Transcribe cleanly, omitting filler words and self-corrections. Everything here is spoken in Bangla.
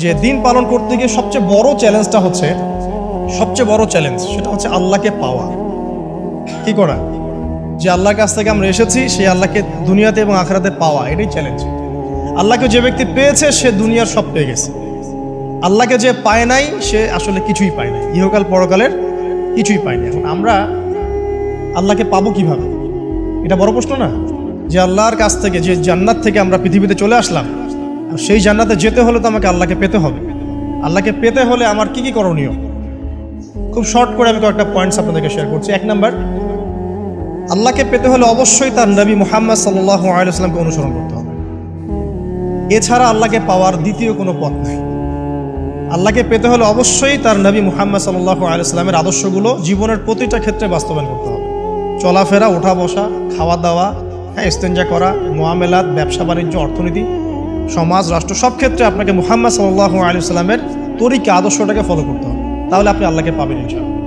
যে দিন পালন করতে গিয়ে সবচেয়ে বড় চ্যালেঞ্জটা হচ্ছে সেটা হচ্ছে আল্লাহকে পাওয়া। কি করা? যে আল্লাহর কাছ থেকে আমরা এসেছি সেই আল্লাহকে দুনিয়াতে এবং আখিরাতে পাওয়া, এটাই চ্যালেঞ্জ। আল্লাহকে যে ব্যক্তি পেয়েছে সে দুনিয়ার সব পেয়ে গেছে। আল্লাহকে যে পায় নাই সে আসলে কিছুই পায় নাই, ইহকাল পরকালের কিছুই পায় না। এখন আমরা আল্লাহকে পাবো কিভাবে? এটা বড় প্রশ্ন না? যে আল্লাহর কাছ থেকে, যে জান্নাত থেকে আমরা পৃথিবীতে চলে আসলাম, সেই জান্নাতে যেতে হলে তো আমাকে আল্লাহকে পেতে হবে। আল্লাহকে পেতে হলে আমার কি কি করণীয়? খুব শর্ট করে আমি কয়েকটা পয়েন্টস আপনাদেরকে শেয়ার করছি। 1 নাম্বার, আল্লাহকে পেতে হলে অবশ্যই তার নবী মুহাম্মদ সাল্লাল্লাহু আলাইহি ওয়াসাল্লামকে অনুসরণ করতে হবে। এছাড়া আল্লাহকে পাওয়ার দ্বিতীয় কোনো পথ নাই। আল্লাহকে পেতে হলে অবশ্যই তার নবী মুহাম্মদ সাল্লাল্লাহু আলাইহি ওয়াসাল্লামের আদর্শগুলো জীবনের প্রতিটা ক্ষেত্রে বাস্তবায়ন করতে হবে। চলাফেরা, ওঠা বসা, খাওয়া দাওয়া, ইস্তেঞ্জা করা, মুআমালাত, ব্যবসা বাণিজ্য, অর্থনীতি, সমাজ, রাষ্ট্র, সব ক্ষেত্রে আপনাকে মুহাম্মদ সাল্লাল্লাহু আলাইহি ওয়াসাল্লামের তরিকা, আদর্শটাকে ফলো করতে হবে। তাহলে আপনি আল্লাহকে পাবেন ইনশাআল্লাহ।